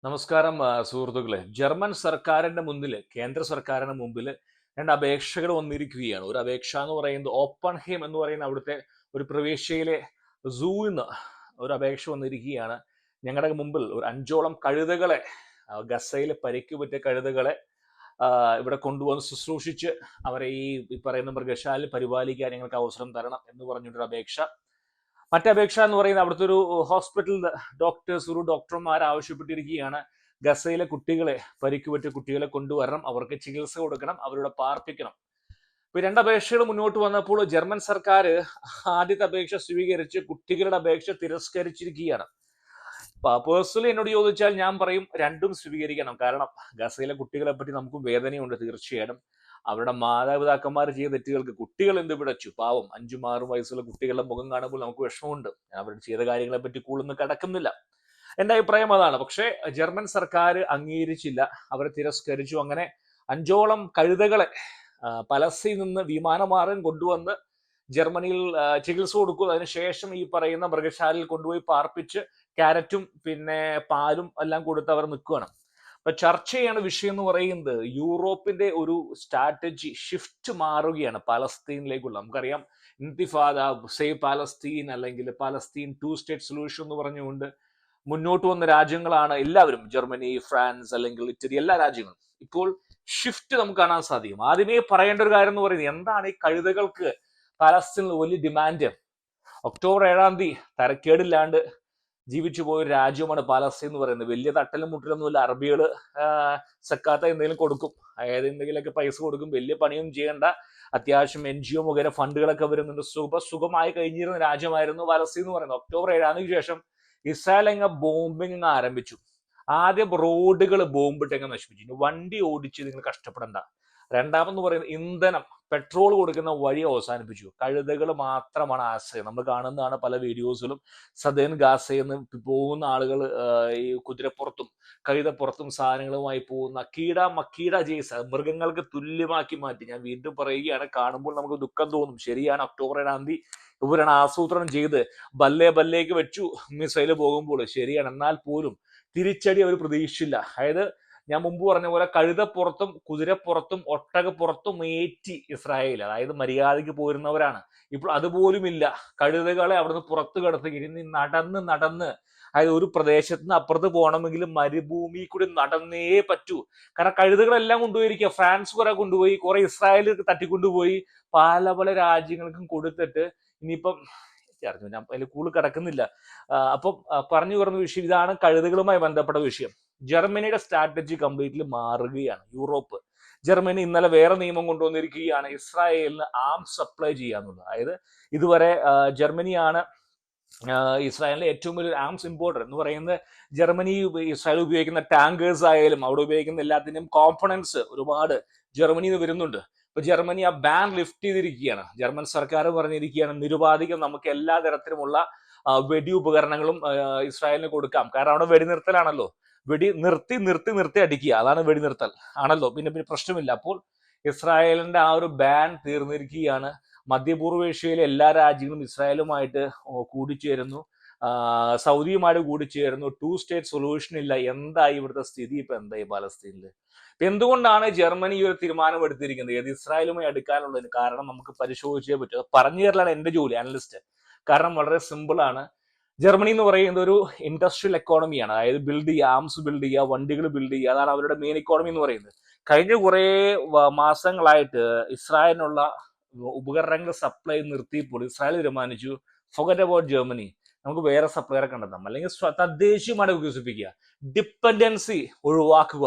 നമസ്കാരം സുഹൃത്തുക്കളെ. ജർമ്മൻ സർക്കാരിന്റെ മുന്നിൽ, കേന്ദ്ര സർക്കാരിന് മുമ്പിൽ രണ്ട് അപേക്ഷകൾ വന്നിരിക്കുകയാണ്. ഒരു അപേക്ഷ എന്ന് പറയുന്നത് ഓപ്പൺഹെയിം എന്ന് പറയുന്ന അവിടുത്തെ ഒരു പ്രവിശ്യയിലെ സൂന്ന് ഒരു അപേക്ഷ വന്നിരിക്കുകയാണ്. ഞങ്ങളുടെ മുമ്പിൽ ഒരു 5ഓളം കഴുതകളെ, ഗസയിൽ പരിക്ക് പറ്റിയ കഴുതകളെ ഇവിടെ കൊണ്ടുവന്ന് ശുശ്രൂഷിച്ച് അവരെ ഈ പറയുന്ന മൃഗശാലയിൽ പരിപാലിക്കാൻ ഞങ്ങൾക്ക് അവസരം തരണം എന്ന് പറഞ്ഞിട്ടൊരു അപേക്ഷ. മറ്റപേക്ഷ എന്ന് പറയുന്നത് അവിടുത്തെ ഒരു ഹോസ്പിറ്റൽ ഡോക്ടർമാർ ആവശ്യപ്പെട്ടിരിക്കുകയാണ്. ഗസയിലെ കുട്ടികളെ, പരിക്കുപറ്റിയ കുട്ടികളെ കൊണ്ടുവരണം, അവർക്ക് ചികിത്സ കൊടുക്കണം, അവരുടെ പാർപ്പിക്കണം. ഇപ്പൊ രണ്ടപേക്ഷകൾ മുന്നോട്ട് വന്നപ്പോൾ ജർമ്മൻ സർക്കാർ ആദ്യത്തെ അപേക്ഷ സ്വീകരിച്ച് കുട്ടികളുടെ അപേക്ഷ തിരസ്കരിച്ചിരിക്കുകയാണ്. പേഴ്സണലി എന്നോട് ചോദിച്ചാൽ ഞാൻ പറയും രണ്ടും സ്വീകരിക്കണം. കാരണം ഗസയിലെ കുട്ടികളെ പറ്റി നമുക്ക് വേദനയുണ്ട് തീർച്ചയായിട്ടും. അവരുടെ മാതാപിതാക്കന്മാർ ചെയ്ത തെറ്റുകൾക്ക് കുട്ടികൾ എന്ത് പിടച്ചു, പാവം 5-6 വയസ്സുള്ള കുട്ടികളുടെ മുഖം കാണുമ്പോൾ നമുക്ക് വിഷമമുണ്ട്. ഞാൻ അവർ ചെയ്ത കാര്യങ്ങളെ പറ്റി കൂടുതലൊന്നും കടക്കുന്നില്ല. എന്റെ അഭിപ്രായം അതാണ്. പക്ഷേ ജർമ്മൻ സർക്കാർ അംഗീകരിച്ചില്ല, അവരെ തിരസ്കരിച്ചു. അങ്ങനെ 5ഓളം കഴുതകളെ പലസ്തീനിൽ നിന്ന് വിമാനമാർഗം കൊണ്ടുവന്ന് ജർമ്മനിയിൽ ചികിത്സ കൊടുക്കും. അതിനുശേഷം ഈ പറയുന്ന മൃഗശാലയിൽ കൊണ്ടുപോയി പാർപ്പിച്ച് ക്യാരറ്റും പിന്നെ പാലും എല്ലാം കൊടുത്ത് അവർ നിൽക്കുകയാണ്. അപ്പൊ ചർച്ച ചെയ്യേണ്ട വിഷയം എന്ന് പറയുന്നത് യൂറോപ്പിന്റെ ഒരു സ്ട്രാറ്റജി ഷിഫ്റ്റ് മാറുകയാണ് പലസ്തീനിലേക്കുള്ള. നമുക്കറിയാം, ഇന്തിഫാദ, സേവ് പാലസ്തീൻ അല്ലെങ്കിൽ പാലസ്തീൻ 2 സ്റ്റേറ്റ് സൊല്യൂഷൻ എന്ന് പറഞ്ഞുകൊണ്ട് മുന്നോട്ട് വന്ന രാജ്യങ്ങളാണ് എല്ലാവരും. ജർമ്മനി, ഫ്രാൻസ് അല്ലെങ്കിൽ ഇറ്റലി, എല്ലാ രാജ്യങ്ങളും. ഇപ്പോൾ ഷിഫ്റ്റ് നമുക്ക് കാണാൻ സാധിക്കും. ആദ്യമേ പറയേണ്ട ഒരു കാര്യം എന്ന് പറയുന്നത്, എന്താണ് ഈ കഴുതകൾക്ക് പാലസ്തീനിൽ വലിയ ഡിമാൻഡ്? ഒക്ടോബർ 7 തരക്കേടില്ലാണ്ട് ജീവിച്ചു പോയ ഒരു രാജ്യമാണ് പാലസ്തീൻ എന്ന് പറയുന്നത്. വലിയ തട്ടലും മുട്ടലൊന്നുമില്ല. അറബികൾ സക്കാത്ത എന്തെങ്കിലും കൊടുക്കും, അതായത് എന്തെങ്കിലുമൊക്കെ പൈസ കൊടുക്കും. വലിയ പണിയൊന്നും ചെയ്യേണ്ട. അത്യാവശ്യം NGO മുഖേന ഫണ്ടുകളൊക്കെ വരുന്നുണ്ട്. സുഖമായി കഴിഞ്ഞിരുന്ന രാജ്യമായിരുന്നു പാലസ്തീൻ എന്ന് പറയുന്നത്. ഒക്ടോബർ 7 ശേഷം ഇസ്രായേൽ ബോംബിങ് ആരംഭിച്ചു. ആദ്യം റോഡുകൾ ബോംബിട്ട് നശിപ്പിച്ചു. വണ്ടി ഓടിച്ച് നിങ്ങൾ കഷ്ടപ്പെടണ്ട. രണ്ടാമെന്ന് പറയുന്നത് ഇന്ധനം, പെട്രോൾ കൊടുക്കുന്ന വഴി അവസാനിപ്പിച്ചു. കഴുതകൾ മാത്രമാണ് ആശ്രയം. നമ്മൾ കാണുന്നതാണ് പല വീഡിയോസിലും. സദേൺ ഗാസയിൽ നിന്ന് പോകുന്ന ആളുകൾ ഈ കുതിരപ്പുറത്തും കഴുതപ്പുറത്തും സാധനങ്ങളുമായി പോകുന്ന മക്കീട ജെയ്സ് മൃഗങ്ങൾക്ക് തുല്യമാക്കി മാറ്റി. ഞാൻ വീണ്ടും പറയുകയാണ്, കാണുമ്പോൾ നമുക്ക് ദുഃഖം തോന്നും. ശരിയാണ്, ഒക്ടോബർ 7 ഇവരാണ് ആസൂത്രണം ചെയ്ത് ബല്ലേക്ക് വെച്ചു മിസൈല് പോകുമ്പോൾ. ശരിയാണ്, എന്നാൽ പോലും തിരിച്ചടി അവർ പ്രതീക്ഷിച്ചില്ല. അതായത് ഞാൻ മുമ്പ് പറഞ്ഞ പോലെ കഴുതപ്പുറത്തും കുതിരപ്പുറത്തും ഒട്ടകപ്പുറത്തും ഏറ്റി ഇസ്രായേൽ, അതായത് മര്യാദയ്ക്ക് പോരുന്നവരാണ്. ഇപ്പോൾ അതുപോലുമില്ല. കഴുതകളെ അവിടുന്ന് പുറത്ത് കിടത്തി ഇനി നടന്ന് അതായത് ഒരു പ്രദേശത്ത് നിന്ന് അപ്പുറത്ത് പോകണമെങ്കിൽ മരുഭൂമി കൂടി നടന്നേ പറ്റൂ. കാരണം കഴുതകളെല്ലാം കൊണ്ടുപോയിരിക്കുക. ഫ്രാൻസ് കുറെ കൊണ്ടുപോയി, കുറെ ഇസ്രായേൽ തട്ടിക്കൊണ്ടുപോയി, പല രാജ്യങ്ങൾക്കും കൊടുത്തിട്ട് ഇനിയിപ്പം അറിഞ്ഞു, ഞാൻ അതിൽ കൂടുതൽ കിടക്കുന്നില്ല. അപ്പം പറഞ്ഞു പറഞ്ഞ വിഷയം ഇതാണ്, കഴുതകളുമായി ബന്ധപ്പെട്ട വിഷയം. ജർമ്മനിയുടെ സ്ട്രാറ്റജി കംപ്ലീറ്റ്ലി മാറുകയാണ്. ജർമ്മനി ഇന്നലെ വേറെ നിയമം കൊണ്ടുവന്നിരിക്കുകയാണ്, ഇസ്രായേലിന് ആംസ് സപ്ലൈ ചെയ്യാന്നുള്ളത്. അതായത് ഇതുവരെ ജർമ്മനിയാണ് ഇസ്രായേലിലെ ഏറ്റവും വലിയ ആംസ് ഇമ്പോർട്ടർ എന്ന് പറയുന്നത്. ജർമ്മനി ഇസ്രായേൽ ഉപയോഗിക്കുന്ന ടാങ്കേഴ്സ് ആയാലും അവിടെ ഉപയോഗിക്കുന്ന എല്ലാത്തിനും കോമ്പണൻസ് ഒരുപാട് ജർമ്മനിയിൽ നിന്ന് വരുന്നുണ്ട്. ഇപ്പൊ ജർമ്മനി ആ ബാൻ ലിഫ്റ്റ് ചെയ്തിരിക്കുകയാണ്. ജർമ്മൻ സർക്കാർ പറഞ്ഞിരിക്കുകയാണ്, നിരുപാധികം നമുക്ക് എല്ലാ തരത്തിലുമുള്ള വെടി ഉപകരണങ്ങളും ഇസ്രായേലിന് കൊടുക്കാം. കാരണം അവിടെ വെടിനിർത്തലാണല്ലോ. വെടി നിർത്തി അടിക്കുക, അതാണ് വെടിനിർത്തൽ ആണല്ലോ. പിന്നെ പ്രശ്നമില്ല. അപ്പോൾ ഇസ്രായേലിന്റെ ആ ഒരു ബാൻ തീർന്നിരിക്കുകയാണ്. മധ്യപൂർവേഷ്യയിലെ എല്ലാ രാജ്യങ്ങളും ഇസ്രായേലുമായിട്ട് കൂടിച്ചേരുന്നു, സൗദിയുമായിട്ട് കൂടിച്ചേരുന്നു. 2 സ്റ്റേറ്റ് സൊല്യൂഷൻ ഇല്ല. എന്തായി ഇവിടുത്തെ സ്ഥിതി? ഇപ്പൊ എന്തായി പാലസ്തീനില്? എന്തുകൊണ്ടാണ് ജർമ്മനി ഈ ഒരു തീരുമാനം എടുത്തിരിക്കുന്നത്, ഏത് ഇസ്രായേലുമായി എടുക്കാനുള്ളതിന്? കാരണം നമുക്ക് പരിശോധിച്ചേ പറ്റൂ. പറഞ്ഞു തരലാണ് എന്റെ ജോലി, അനലിസ്റ്റ്. കാരണം വളരെ സിമ്പിൾ ആണ്. ജർമ്മനി എന്ന് പറയുന്നത് ഒരു ഇൻഡസ്ട്രിയൽ എക്കോണമിയാണ്. അതായത് ആംസ് ബിൽഡ് ചെയ്യുക, വണ്ടികൾ ബിൽഡ് ചെയ്യുക, അതാണ് അവരുടെ മെയിൻ എക്കോണമി എന്ന് പറയുന്നത്. കഴിഞ്ഞ കുറെ മാസങ്ങളായിട്ട് ഇസ്രായേലിനുള്ള ഉപകരണങ്ങൾ സപ്ലൈ നിർത്തിയപ്പോൾ ഇസ്രായേൽ തീരുമാനിച്ചു, ഫൊഗറ്റ് അബൌട്ട് ജർമ്മനി, നമുക്ക് വേറെ സപ്ലയറെ കണ്ടെത്താം, അല്ലെങ്കിൽ തദ്ദേശീയമായി വികസിപ്പിക്കുക, ഡിപ്പെൻഡൻസി ഒഴിവാക്കുക.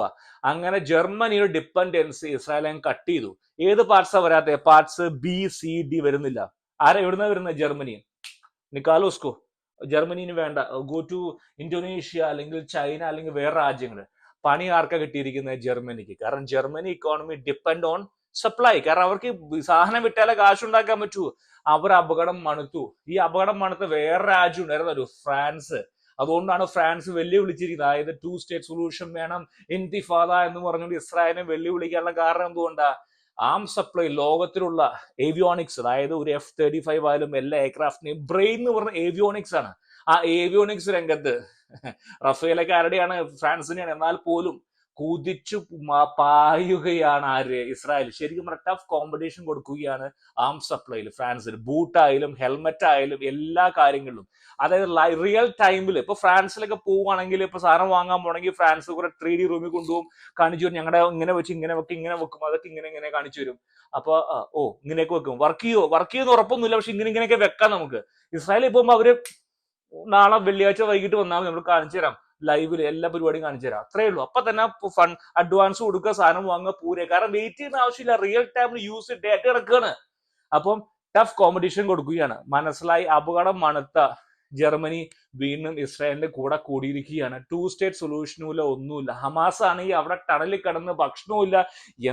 അങ്ങനെ ജർമ്മനിയുടെ ഡിപ്പെൻഡൻസി ഇസ്രായേൽ കട്ട് ചെയ്തു. ഏത് പാർട്സാണ് വരാത്ത? പാർട്സ് B, C, D വരുന്നില്ല. എവിടുന്ന വരുന്നത്? ജർമ്മനി. നിക്കാലോസ്കോ ജർമ്മനിന് വേണ്ട, ഗോ ടു ഇന്തോനേഷ്യ അല്ലെങ്കിൽ ചൈന അല്ലെങ്കിൽ വേറെ രാജ്യങ്ങൾ. പണി ആർക്കാ കിട്ടിയിരിക്കുന്നത്? ജർമ്മനിക്ക്. കാരണം Germany economy depend on supply. കാരണം അവർക്ക് സാധനം വിട്ടാലേ കാശുണ്ടാക്കാൻ പറ്റൂ. അവർ അപകടം മണുത്തു. ഈ അപകടം മണുത്ത വേറെ രാജ്യം ഉണ്ടായിരുന്നു, ഫ്രാൻസ്. അതുകൊണ്ടാണ് ഫ്രാൻസ് വെല്ലുവിളിച്ചിരിക്കുന്നത്. അതായത് 2 സ്റ്റേറ്റ് സൊല്യൂഷൻ വേണം, ഇന്തിഫാദ എന്ന് പറഞ്ഞുകൊണ്ട് ഇസ്രായേലിനെ വെല്ലുവിളിക്കാനുള്ള കാരണം എന്തുകൊണ്ടാ? ആം സപ്ലൈ ലോകത്തിലുള്ള ഏവിയോണിക്സ്, അതായത് ഒരു F-35 ആയാലും എല്ലാ എയർക്രാഫ്റ്റിനെയും ബ്രെയിൻ എന്ന് പറഞ്ഞ ഏവിയോണിക്സ് ആണ്. ആ ഏവിയോണിക്സ് രംഗത്ത് റഫേലൊക്കെ ആരുടെയാണ്? ഫ്രാൻസിനെയാണ്. എന്നാൽ പോലും കുതിച്ചു പായുകയാണ് ആര്? ഇസ്രായേൽ. ശരിക്കും പറഞ്ഞാൽ ടഫ് കോമ്പറ്റീഷൻ കൊടുക്കുകയാണ് ആംസ് സപ്ലൈയിൽ ഫ്രാൻസിന്. ബൂട്ടായാലും ഹെൽമെറ്റ് ആയാലും എല്ലാ കാര്യങ്ങളിലും. അതായത് റിയൽ ടൈമിൽ ഇപ്പൊ ഫ്രാൻസിലൊക്കെ പോവുകയാണെങ്കിൽ ഇപ്പൊ സാധനം വാങ്ങാൻ പോകണമെങ്കിൽ ഫ്രാൻസ് കുറെ 3D റൂമിൽ കൊണ്ടുപോകും, കാണിച്ചു തരും. ഞങ്ങളുടെ ഇങ്ങനെ വെച്ച് ഇങ്ങനെ വെക്കും, ഇങ്ങനെ വെക്കും, അതൊക്കെ ഇങ്ങനെ ഇങ്ങനെ കാണിച്ചു തരും. അപ്പൊ ഇങ്ങനെയൊക്കെ വെക്കും. വർക്ക് ചെയ്യുമെന്ന് ഉറപ്പൊന്നുമില്ല, പക്ഷെ ഇങ്ങനെയൊക്കെ വെക്കാം നമുക്ക്. ഇസ്രായേലിൽ പോകുമ്പോൾ അവര് നാളെ വെള്ളിയാഴ്ച വൈകിട്ട് വന്നാൽ നമ്മൾ കാണിച്ചു തരാം, ലൈവില് എല്ലാ പരിപാടിയും കാണിച്ചു തരാം. അത്രേ ഉള്ളൂ. അപ്പൊ തന്നെ അഡ്വാൻസ് കൊടുക്കുക, സാധനം വാങ്ങുക, പൂരെ. കാരണം വെയിറ്റ് ചെയ്യുന്ന ആവശ്യമില്ല, റിയൽ ടൈമിൽ യൂസ് ഡേറ്റ കിടക്കുകയാണ്. അപ്പം ടഫ് കോമ്പറ്റീഷൻ കൊടുക്കുകയാണ്. മനസ്സിലായി. അപകടം മണത്ത ജർമ്മനി വീണ്ടും ഇസ്രായേലിന്റെ കൂടെ കൂടിയിരിക്കുകയാണ്. 2 സ്റ്റേറ്റ് സൊല്യൂഷനും ഇല്ല, ഒന്നുമില്ല. ഹമാസ് ആണെങ്കിൽ അവിടെ ടണലിൽ കിടന്ന് ഭക്ഷണവും ഇല്ല,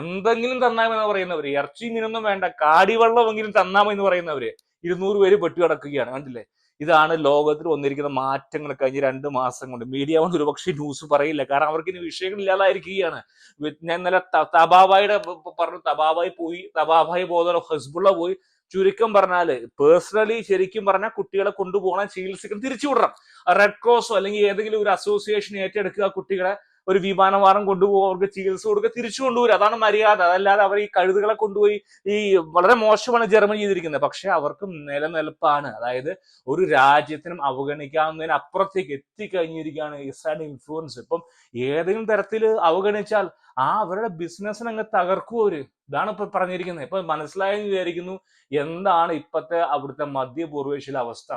എന്തെങ്കിലും തന്നാമെന്ന് പറയുന്നവര്. ഇറച്ചി മീനൊന്നും വേണ്ട, കാടിവെള്ളമെങ്കിലും തന്നാമെന്ന് പറയുന്നവര് 200 പേര് പെട്ടു കിടക്കുകയാണ്. കണ്ടില്ലേ? ഇതാണ് ലോകത്തിൽ വന്നിരിക്കുന്ന മാറ്റങ്ങൾ കഴിഞ്ഞ 2 മാസം കൊണ്ട്. മീഡിയ കൊണ്ട് ഒരുപക്ഷെ ന്യൂസ് പറയില്ല, കാരണം അവർക്ക് ഇനി വിഷയങ്ങൾ ഇല്ലാതായിരിക്കുകയാണ്. ഞാൻ ഇന്നലെ തബാബായിയുടെ പറഞ്ഞു, തബാബായി പോയി, തബാബായി പോകുന്ന ഹെസ്ബുള്ള പോയി. ചുരുക്കം പറഞ്ഞാല് പേഴ്സണലി ശരിക്കും പറഞ്ഞാൽ കുട്ടികളെ കൊണ്ടുപോകണം, ചികിത്സിക്കണം, തിരിച്ചുവിടണം. റെഡ് ക്രോസോ അല്ലെങ്കിൽ ഏതെങ്കിലും ഒരു അസോസിയേഷൻ ഏറ്റെടുക്കുക, കുട്ടികളെ ഒരു വിമാനമാർഗം കൊണ്ടുപോകുക, അവർക്ക് ചികിത്സ കൊടുക്കുക, തിരിച്ചു കൊണ്ടുവരിക. അതാണ് മര്യാദ. അതല്ലാതെ അവർ ഈ കഴുതുകളെ കൊണ്ടുപോയി ഈ വളരെ മോശമാണ് ജർമ്മനി ചെയ്തിരിക്കുന്നത്. പക്ഷെ അവർക്ക് നിലനിൽപ്പാണ്. അതായത് ഒരു രാജ്യത്തിനും അവഗണിക്കാവുന്നതിന് അപ്പുറത്തേക്ക് എത്തിക്കഴിഞ്ഞിരിക്കുകയാണ് ഇസ്രായേൽ ഇൻഫ്ലുവൻസ്. ഇപ്പം ഏതെങ്കിലും തരത്തിൽ അവഗണിച്ചാൽ അവരുടെ ബിസിനസ്സിന് അങ്ങ് തകർക്കും അവര്. ഇതാണ് ഇപ്പൊ പറഞ്ഞിരിക്കുന്നത്. ഇപ്പൊ മനസ്സിലായെന്ന് വിചാരിക്കുന്നു എന്താണ് ഇപ്പത്തെ അവിടുത്തെ മധ്യപൂർവേഷ്യയിലെ അവസ്ഥ.